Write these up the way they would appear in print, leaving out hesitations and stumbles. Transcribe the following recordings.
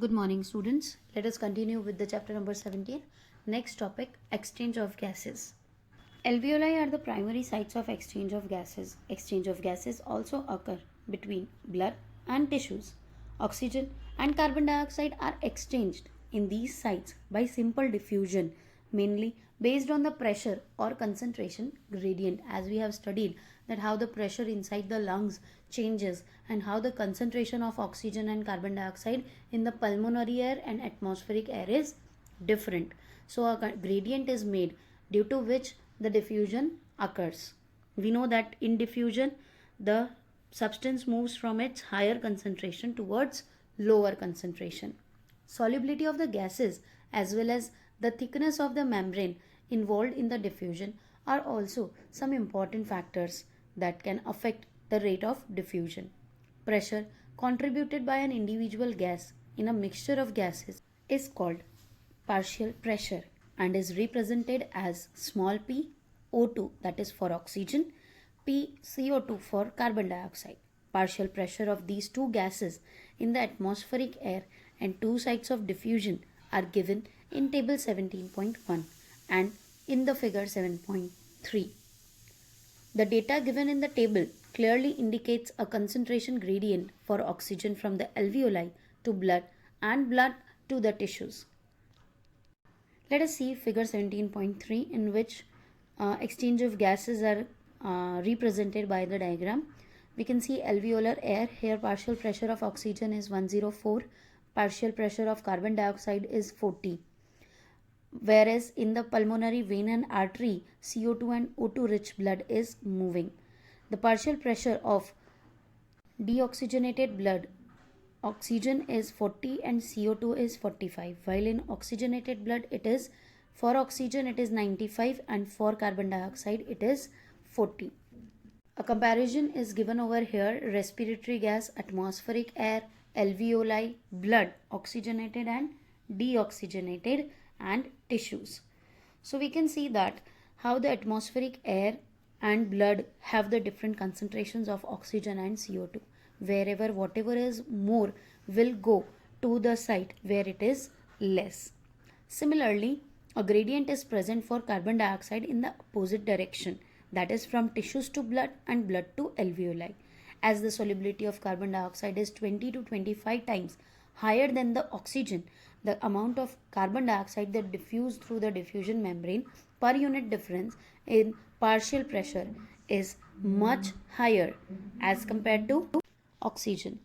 Good morning, students. Let us continue with the chapter number 17. Next topic, exchange of gases. Alveoli are the primary sites of exchange of gases. Exchange of gases also occur between blood and tissues. Oxygen and carbon dioxide are exchanged in these sites by simple diffusion, mainly based on the pressure or concentration gradient, as we have studied that how the pressure inside the lungs changes and how the concentration of oxygen and carbon dioxide in the pulmonary air and atmospheric air is different. So a gradient is made due to which the diffusion occurs. We know that in diffusion the substance moves from its higher concentration towards lower concentration. Solubility of the gases as well as the thickness of the membrane involved in the diffusion are also some important factors that can affect the rate of diffusion. Pressure contributed by an individual gas in a mixture of gases is called partial pressure and is represented as small p O2, that is for oxygen, p CO2 for carbon dioxide. Partial pressure of these two gases in the atmospheric air and two sites of diffusion are given in table 17.1 and in the figure 7.3. The data given in the table clearly indicates a concentration gradient for oxygen from the alveoli to blood and blood to the tissues. Let us see figure 17.3 in which exchange of gases are represented by the diagram. We can see alveolar air. Here partial pressure of oxygen is 104, partial pressure of carbon dioxide is 40. Whereas in the pulmonary vein and artery, CO2 and O2 rich blood is moving. The partial pressure of deoxygenated blood, oxygen is 40 and CO2 is 45, while in oxygenated blood it is, for oxygen it is 95 and for carbon dioxide it is 40. A comparison is given over here: respiratory gas, atmospheric air, alveoli, blood, oxygenated and deoxygenated, and tissues. So we can see that how the atmospheric air and blood have the different concentrations of oxygen and CO2. Wherever whatever is more will go to the site where it is less. Similarly, a gradient is present for carbon dioxide in the opposite direction, that is from tissues to blood and blood to alveoli. As the solubility of carbon dioxide is 20 to 25 times higher than the oxygen, the amount of carbon dioxide that diffuse through the diffusion membrane per unit difference in partial pressure is much higher as compared to oxygen.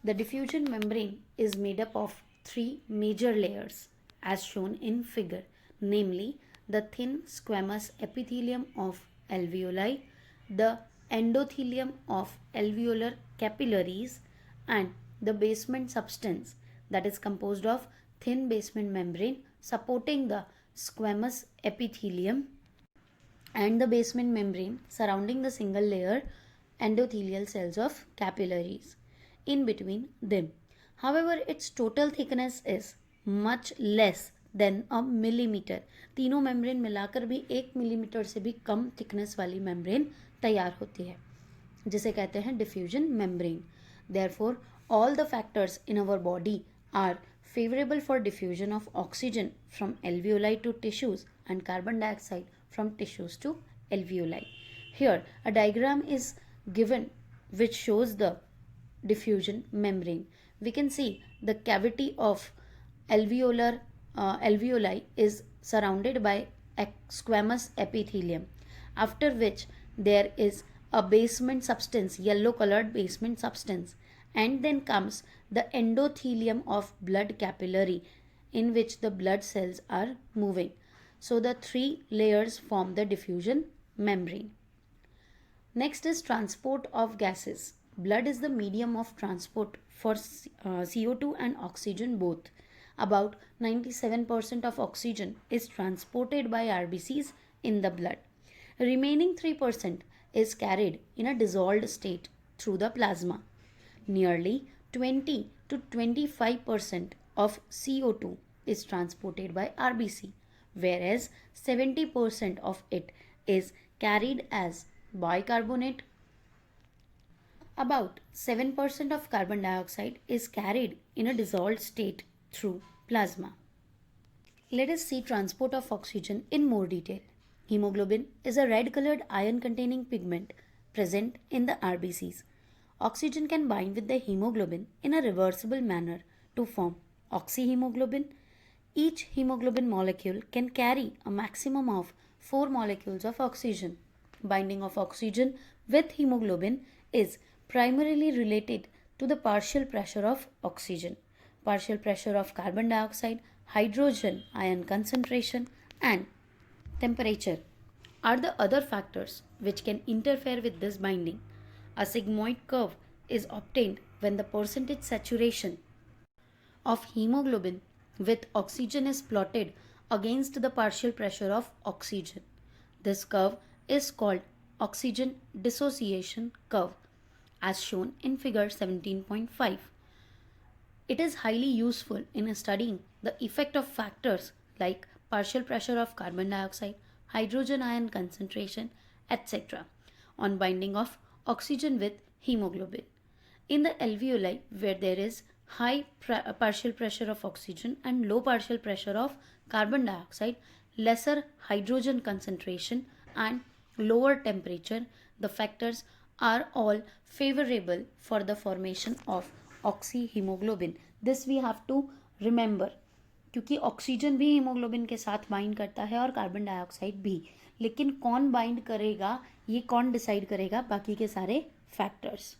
The diffusion membrane is made up of three major layers as shown in figure, namely the thin squamous epithelium of alveoli, the endothelium of alveolar capillaries, and the basement substance that is composed of thin basement membrane supporting the squamous epithelium and the basement membrane surrounding the single layer endothelial cells of capillaries in between them. However, its total thickness is much less than a millimetre. तीनों membrane मिलाकर भी 1 millimetre से भी कम thickness वाली membrane तैयार होती है, जिसे कहते हैं diffusion membrane. Therefore all the factors in our body are favorable for diffusion of oxygen from alveoli to tissues and carbon dioxide from tissues to alveoli. Here a diagram is given which shows the diffusion membrane. We can see the cavity of alveoli is surrounded by a squamous epithelium, after which there is a basement substance, yellow colored basement substance, and then comes the endothelium of blood capillary in which the blood cells are moving. So the three layers form the diffusion membrane. Next is transport of gases. Blood is the medium of transport for CO2 and oxygen both. About 97% of oxygen is transported by RBCs in the blood. Remaining 3% is carried in a dissolved state through the plasma. Nearly 20 to 25% of CO2 is transported by RBC, whereas 70% of it is carried as bicarbonate. About 7% of carbon dioxide is carried in a dissolved state through plasma. Let us see transport of oxygen in more detail. Hemoglobin is a red-colored iron-containing pigment present in the RBCs. Oxygen can bind with the hemoglobin in a reversible manner to form oxyhemoglobin. Each hemoglobin molecule can carry a maximum of 4 molecules of oxygen. Binding of oxygen with hemoglobin is primarily related to the partial pressure of oxygen, partial pressure of carbon dioxide, hydrogen ion concentration, and temperature are the other factors which can interfere with this binding. A sigmoid curve is obtained when the percentage saturation of hemoglobin with oxygen is plotted against the partial pressure of oxygen. This curve is called oxygen dissociation curve as shown in figure 17.5. It is highly useful in studying the effect of factors like partial pressure of carbon dioxide, hydrogen ion concentration, etc. on binding of oxygen with hemoglobin. In the alveoli, where there is high partial pressure of oxygen and low partial pressure of carbon dioxide, lesser hydrogen concentration, and lower temperature, the factors are all favorable for the formation of oxyhemoglobin. This we have to remember, क्योंकि oxygen भी haemoglobin के साथ bind करता है और carbon dioxide भी, लेकिन कौन बाइंड करेगा ये कौन डिसाइड करेगा? बाकी के सारे factors.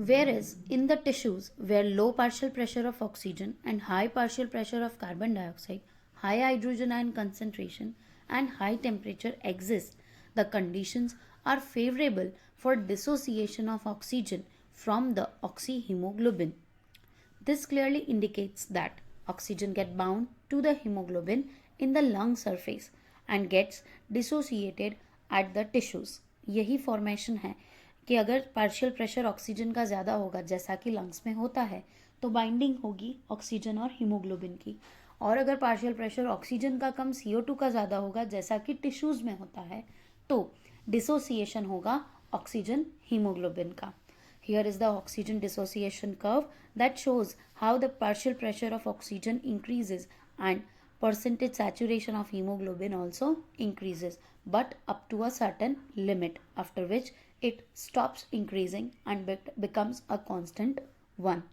Whereas in the tissues where low partial pressure of oxygen and high partial pressure of carbon dioxide, high hydrogen ion concentration and high temperature exist, the conditions are favorable for dissociation of oxygen from the oxyhemoglobin. This clearly indicates that oxygen gets bound to the hemoglobin in the lung surface and gets dissociated at the tissues. यही formation है कि अगर partial pressure oxygen का ज़्यादा होगा जैसा कि lungs में होता है तो बाइंडिंग होगी ऑक्सीजन और हीमोग्लोबिन की, और अगर पार्शियल प्रेशर ऑक्सीजन का कम CO2 का ज़्यादा होगा जैसा कि टिश्यूज़ में होता है तो डिसोसिएशन होगा ऑक्सीजन हीमोग्लोबिन का. Here is the oxygen dissociation curve that shows how the partial pressure of oxygen increases and percentage saturation of hemoglobin also increases, but up to a certain limit, after which it stops increasing and becomes a constant one.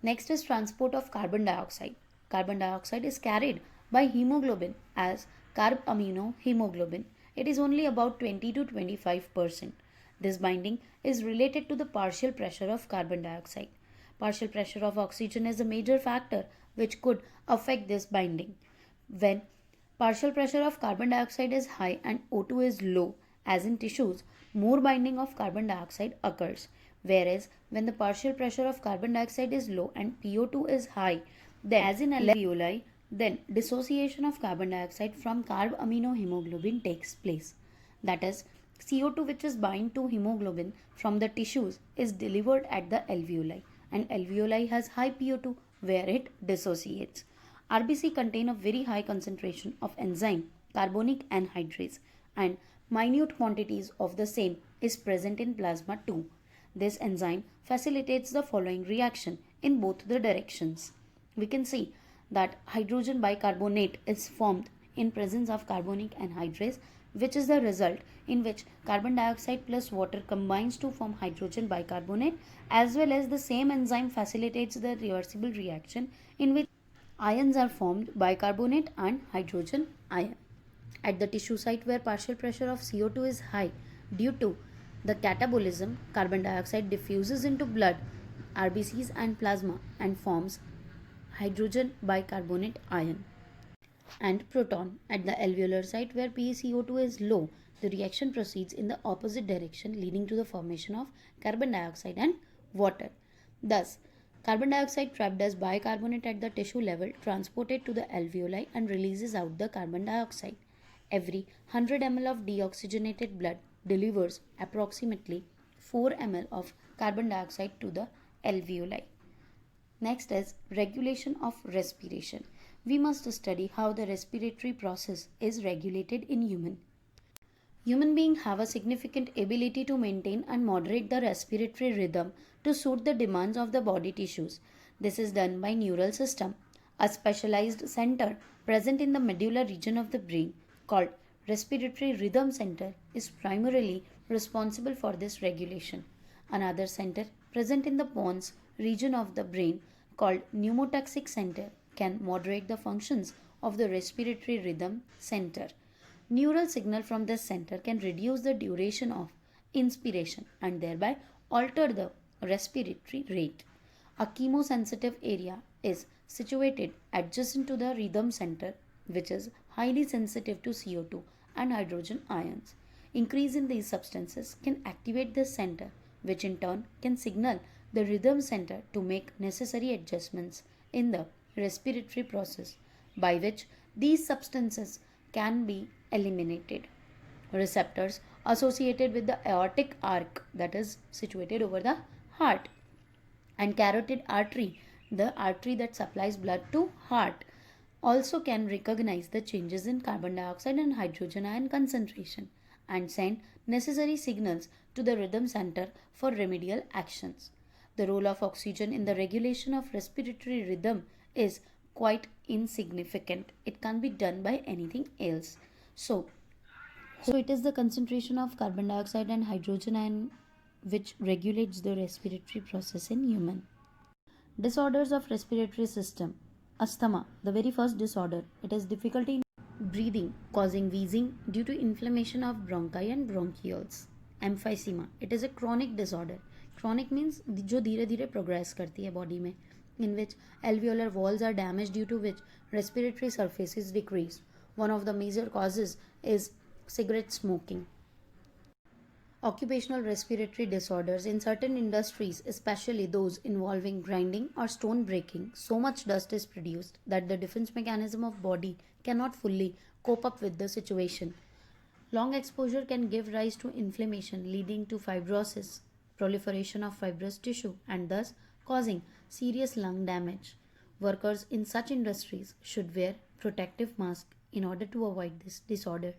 Next is transport of carbon dioxide. Carbon dioxide is carried by hemoglobin as carbaminohemoglobin. It is only about 20 to 25%. This binding is related to the partial pressure of carbon dioxide. Partial pressure of oxygen is a major factor which could affect this binding. When partial pressure of carbon dioxide is high and O2 is low, as in tissues, more binding of carbon dioxide occurs. Whereas when the partial pressure of carbon dioxide is low and PO2 is high, then as in alveoli, then dissociation of carbon dioxide from carbaminohemoglobin takes place. That is, CO2 which is bind to hemoglobin from the tissues is delivered at the alveoli, and alveoli has high PO2 where it dissociates. RBC contain a very high concentration of enzyme carbonic anhydrase, and minute quantities of the same is present in plasma too. This enzyme facilitates the following reaction in both the directions. We can see that hydrogen bicarbonate is formed in presence of carbonic anhydrase, which is the result in which carbon dioxide plus water combines to form hydrogen bicarbonate, as well as the same enzyme facilitates the reversible reaction in which ions are formed, bicarbonate and hydrogen ion. At the tissue site where partial pressure of CO2 is high, due to the catabolism, carbon dioxide diffuses into blood, RBCs and plasma and forms hydrogen bicarbonate ion and proton. At the alveolar site where PaCO2 is low, the reaction proceeds in the opposite direction, leading to the formation of carbon dioxide and water. Thus, carbon dioxide trapped as bicarbonate at the tissue level transported to the alveoli and releases out the carbon dioxide. Every 100 ml of deoxygenated blood delivers approximately 4 ml of carbon dioxide to the alveoli. Next is regulation of respiration. We must study how the respiratory process is regulated in human. Human beings have a significant ability to maintain and moderate the respiratory rhythm to suit the demands of the body tissues. This is done by neural system, a specialized center present in the medulla region of the brain called respiratory rhythm center is primarily responsible for this regulation. Another center present in the pons region of the brain called pneumotaxic center can moderate the functions of the respiratory rhythm center. Neural signal from this center can reduce the duration of inspiration and thereby alter the respiratory rate. A chemosensitive area is situated adjacent to the rhythm center, which is highly sensitive to CO2 and hydrogen ions. Increase in these substances can activate this center, which in turn can signal the rhythm center to make necessary adjustments in the respiratory process, by which these substances can be eliminated. Receptors associated with the aortic arc, that is situated over the heart, and carotid artery, the artery that supplies blood to heart, also can recognize the changes in carbon dioxide and hydrogen ion concentration and send necessary signals to the rhythm center for remedial actions. The role of oxygen in the regulation of respiratory rhythm is quite insignificant. It can't be done by anything else. So it is the concentration of carbon dioxide and hydrogen ion which regulates the respiratory process in human. Disorders of respiratory system. Asthma, the very first disorder. It is difficulty in breathing causing wheezing due to inflammation of bronchi and bronchioles. Emphysema, it is a chronic disorder. Chronic means जो धीरे धीरे progress करती है body में, in which alveolar walls are damaged, due to which respiratory surface is decreased. One of the major causes is cigarette smoking. Occupational respiratory disorders. In certain industries, especially those involving grinding or stone breaking, so much dust is produced that the defense mechanism of body cannot fully cope up with the situation. Long exposure can give rise to inflammation leading to fibrosis, proliferation of fibrous tissue, and thus causing serious lung damage. Workers in such industries should wear protective masks in order to avoid this disorder.